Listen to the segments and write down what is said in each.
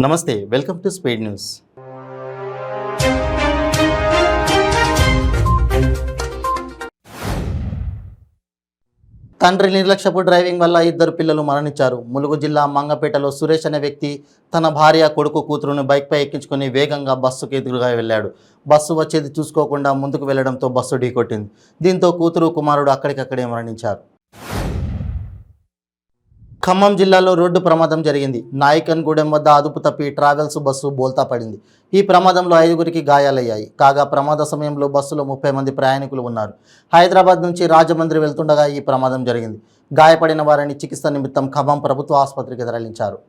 నమస్తే, welcome to speed news. తండ్రి నిర్లక్ష్యపు డ్రైవింగ్ వల్ల 2 పిల్లలు మరణించారు. ములుగు జిల్లా మంగపేటలో సురేష్ అనే వ్యక్తి తన భార్య, కొడుకు, కూతురును బైక్పై ఎక్కించుకుని వేగంగా బస్సుకు ఎదురుగా వెళ్ళాడు. బస్సు వచ్చేది చూసుకోకుండా ముందుకు వెళ్లడంతో బస్సు ఢీకొట్టింది. దీంతో కూతురు, కుమారుడు అక్కడికక్కడే మరణించారు. ఖమ్మం జిల్లాలో రోడ్డు ప్రమాదం జరిగింది. నాయకన్గూడెం వద్ద అదుపు తప్పి ట్రావెల్స్ బస్సు బోల్తా పడింది. ఈ ప్రమాదంలో 5గురికి గాయాలయ్యాయి. కాగా ప్రమాద సమయంలో బస్సులో 30 మంది ప్రయాణికులు ఉన్నారు. హైదరాబాద్ నుంచి రాజమండ్రి వెళ్తుండగా ఈ ప్రమాదం జరిగింది. గాయపడిన వారిని చికిత్స నిమిత్తం ఖమ్మం ప్రభుత్వ ఆసుపత్రికి తరలించారు.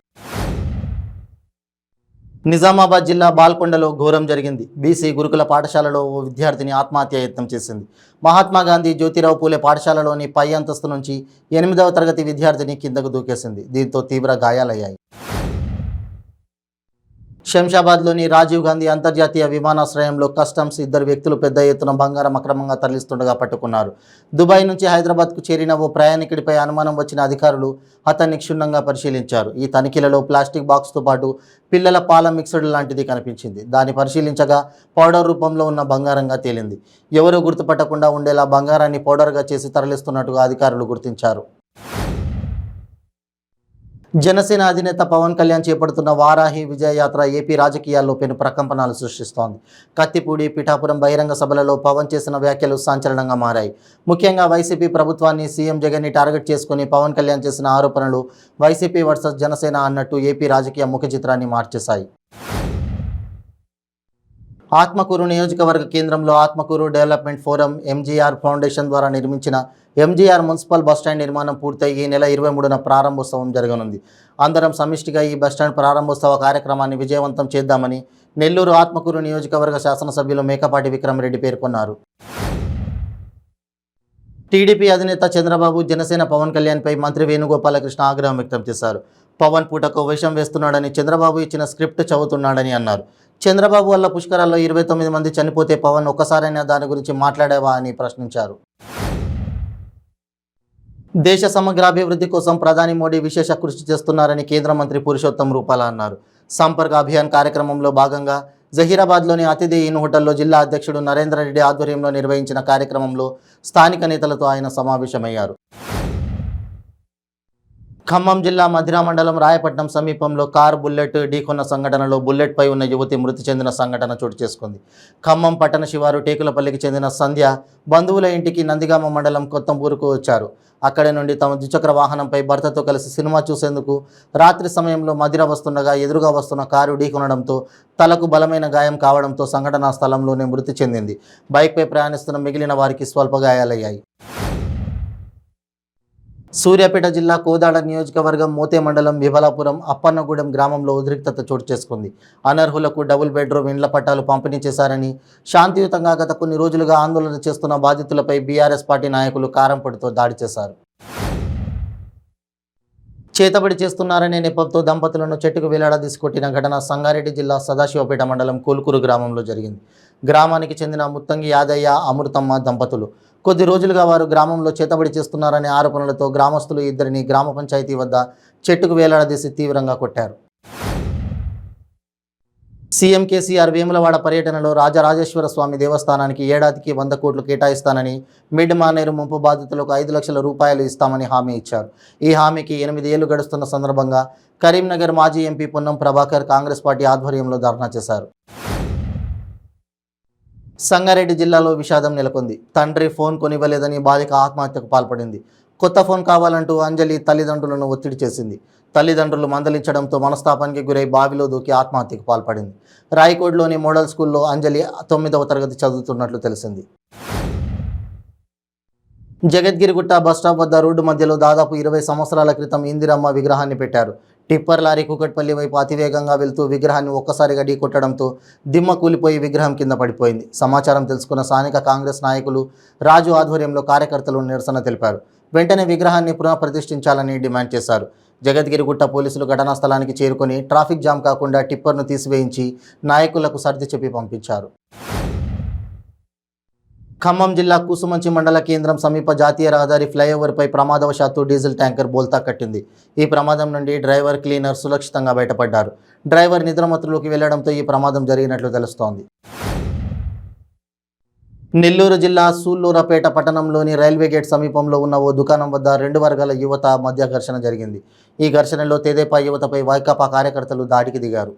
నిజామాబాద్ జిల్లా బాల్కొండలో ఘోరం జరిగింది. బీసీ గురుకుల పాఠశాలలో ఓ విద్యార్థిని ఆత్మహత్య యత్నం చేసింది. మహాత్మా గాంధీ జ్యోతిరావు పూలే పాఠశాలలోని పై అంతస్తు నుంచి 8వ తరగతి విద్యార్థిని కిందకు దూకేసింది. దీంతో తీవ్ర గాయాలయ్యాయి. శంషాబాద్లోని రాజీవ్ గాంధీ అంతర్జాతీయ విమానాశ్రయంలో కస్టమ్స్ 2 వ్యక్తులు పెద్ద ఎత్తున బంగారం అక్రమంగా తరలిస్తుండగా పట్టుకున్నారు. దుబాయ్ నుంచి హైదరాబాద్కు చేరిన ఓ ప్రయాణికుడిపై అనుమానం వచ్చిన అధికారులు అతన్ని క్షుణ్ణంగా పరిశీలించారు. ఈ తనిఖీలలో ప్లాస్టిక్ బాక్స్తో పాటు పిల్లల పాల మిక్సడ్ లాంటిది కనిపించింది. దాన్ని పరిశీలించగా పౌడర్ రూపంలో ఉన్న బంగారంగా తేలింది. ఎవరూ గుర్తుపట్టకుండా ఉండేలా బంగారాన్ని పౌడర్గా చేసి తరలిస్తున్నట్టుగా అధికారులు గుర్తించారు. జనసేన అధినేత పవన్ కళ్యాణ్ చేపడుతున్న వారాహి విజయ యాత్ర ఏపీ రాజకీయాల్లో పెను ప్రకంపనలు సృష్టిస్తోంది. కత్తిపూడి, పిఠాపురం బహిరంగ సభలలో పవన్ చేసిన వ్యాఖ్యలు సంచలనంగా మారాయి. ముఖ్యంగా వైసీపీ ప్రభుత్వాన్ని, సీఎం జగన్ని టార్గెట్ చేసుకుని పవన్ కళ్యాణ్ చేసిన ఆరోపణలు వైసీపీ వర్సెస్ జనసేన అన్నట్టు ఏపీ రాజకీయ ముఖ చిత్రాన్ని మార్చేశాయి. ఆత్మకూరు నియోజకవర్గ కేంద్రంలో Atmakur development forum MGR foundation ద్వారా నిర్మించిన ఎంజీఆర్ మున్సిపల్ బస్టాండ్ నిర్మాణం పూర్తయి ఈ నెల 23న ప్రారంభోత్సవం జరగనుంది. అందరం సమిష్టిగా ఈ బస్టాండ్ ప్రారంభోత్సవ కార్యక్రమాన్ని విజయవంతం చేద్దామని నెల్లూరు ఆత్మకూరు నియోజకవర్గ శాసనసభ్యులు మేకపాటి విక్రమరెడ్డి పేర్కొన్నారు. టీడీపీ అధినేత చంద్రబాబు, జనసేన పవన్ కళ్యాణ్పై మంత్రి వేణుగోపాలకృష్ణ ఆగ్రహం వ్యక్తం చేశారు. పవన్ పూటకు విషం వేస్తున్నాడని, చంద్రబాబు ఇచ్చిన స్క్రిప్ట్ చదువుతున్నాడని అన్నారు. చంద్రబాబు వల్ల పుష్కరాల్లో 29 మంది చనిపోతే పవన్ ఒక్కసారైనా దాని గురించి మాట్లాడేవా అని ప్రశ్నించారు. దేశ సమగ్రాభివృద్ధి కోసం ప్రధాని మోడీ విశేష కృషి చేస్తున్నారని కేంద్ర మంత్రి పురుషోత్తం రూపాల అన్నారు. సంపర్క్ అభియాన్ కార్యక్రమంలో భాగంగా జహీరాబాద్లోని అతిథి ఇన్ హోటల్లో జిల్లా అధ్యక్షుడు నరేంద్ర రెడ్డి ఆధ్వర్యంలో నిర్వహించిన కార్యక్రమంలో స్థానిక నేతలతో ఆయన సమావేశమయ్యారు. ఖమ్మం జిల్లా మధిరా మండలం రాయపట్నం సమీపంలో కారు బుల్లెట్ ఢీకొన్న సంఘటనలో బుల్లెట్పై ఉన్న యువతి మృతి చెందిన సంఘటన చోటు చేసుకుంది. ఖమ్మం పట్టణ శివారు టేకులపల్లికి చెందిన సంధ్య బంధువుల ఇంటికి నందిగామ మండలం కొత్తంపూరుకు వచ్చారు. అక్కడి నుండి తమ ద్విచక్ర వాహనంపై భర్తతో కలిసి సినిమా చూసేందుకు రాత్రి సమయంలో మధిర వస్తుండగా ఎదురుగా వస్తున్న కారు ఢీకొనడంతో తలకు బలమైన గాయం కావడంతో సంఘటనా స్థలంలోనే మృతి చెందింది. బైక్పై ప్రయాణిస్తున్న మిగిలిన వారికి స్వల్ప గాయాలయ్యాయి. సూర్యాపేట జిల్లా కోదాడ నియోజకవర్గం మోతే మండలం విబలాపురం అప్పన్నగూడెం గ్రామంలో ఉద్రిక్తత చోటు చేసుకుంది. అనర్హులకు డబుల్ బెడ్రూమ్ ఇండ్ల పట్టాలు పంపిణీ చేశారని, శాంతియుతంగా గత కొన్ని రోజులుగా ఆందోళన చేస్తున్న బాధితులపై బీఆర్ఎస్ పార్టీ నాయకులు కారంపొడితో దాడి చేశారు. చేతబడి చేస్తున్నారనే నెపంతో దంపతులను చెట్టుకు వేలాడదీసి కొట్టిన ఘటన సంగారెడ్డి జిల్లా సదాశివపేట మండలం కోల్కూరు గ్రామంలో జరిగింది. గ్రామానికి చెందిన ముత్తంగి యాదయ్య, అమృతమ్మ దంపతులు కొద్ది రోజులుగా వారు గ్రామంలో చేతబడి చేస్తున్నారనే ఆరోపణలతో గ్రామస్తులు ఇద్దరిని గ్రామ పంచాయతీ వద్ద చెట్టుకు వేలాడదీసి తీవ్రంగా కొట్టారు. సీఎం కేసీఆర్ వేములవాడ పర్యటనలో రాజరాజేశ్వర స్వామి దేవస్థానానికి ఏడాదికి 100 కోట్లు కేటాయిస్తానని, మిడ్ మానేరు ముంపు బాధితులకు 5 లక్షల రూపాయలు ఇస్తామని హామీ ఇచ్చారు. ఈ హామీకి 8 ఏళ్లు గడుస్తున్న సందర్భంగా కరీంనగర్ మాజీ ఎంపీ పొన్నం ప్రభాకర్ కాంగ్రెస్ పార్టీ ఆధ్వర్యంలో ధర్నా చేశారు. సంగారెడ్డి జిల్లాలో విషాదం నెలకొంది. తండ్రి ఫోన్ కొనివ్వలేదని బాలిక ఆత్మహత్యకు పాల్పడింది. కొత్త ఫోన్ కావాలంటూ అంజలి తల్లిదండ్రులను ఒత్తిడి చేసింది. తల్లిదండ్రులు మందలించడంతో మనస్తాపానికి గురై బావిలో దూకి ఆత్మహత్యకు పాల్పడింది. రాయకోడ్లోని మోడల్ స్కూల్లో అంజలి 9వ తరగతి చదువుతున్నట్లు తెలిసింది. జగద్గిరిగుట్ట బస్టాప్ వద్ద రోడ్డు మధ్యలో దాదాపు 20 సంవత్సరాల క్రితం ఇందిరమ్మ విగ్రహాన్ని పెట్టారు. టిప్పర్ లారీ కూకట్పల్లి వైపు అతివేగంగా వెళ్తూ విగ్రహాన్ని ఒక్కసారిగా ఢీకొట్టడంతో దిమ్మ కూలిపోయి విగ్రహం కింద పడిపోయింది. సమాచారం తెలుసుకున్న స్థానిక కాంగ్రెస్ నాయకులు రాజు ఆధ్వర్యంలో కార్యకర్తలు నిరసన తెలిపారు. వెంటనే విగ్రహాన్ని పునఃప్రతిష్ఠించాలని డిమాండ్ చేశారు. జగద్గిరిగుట్ట పోలీసులు ఘటనా స్థలానికి చేరుకొని ట్రాఫిక్ జామ్ కాకుండా టిప్పర్ను తీసివేయించి నాయకులకు సర్ది చెప్పి పంపించారు. ఖమ్మం జిల్లా కూసుమంచి మండల కేంద్రం సమీప జాతీయ రహదారి ఫ్లైఓవర్పై ప్రమాదవశాత్తు డీజిల్ ట్యాంకర్ బోల్తా కట్టింది. ఈ ప్రమాదం నుండి డ్రైవర్, క్లీనర్ సురక్షితంగా బయటపడ్డారు. డ్రైవర్ నిద్రమత్తులోకి వెళ్లడంతో ఈ ప్రమాదం జరిగినట్లు తెలుస్తోంది. నెల్లూరు జిల్లా సూళ్లూరుపేట పట్టణంలోని రైల్వే గేట్ సమీపంలో ఉన్న ఓ దుకాణం వద్ద రెండు వర్గాల యువత మధ్య ఘర్షణ జరిగింది. ఈ ఘర్షణలో తెదేపా యువతపై వైకాపా కార్యకర్తలు దాడికి దిగారు.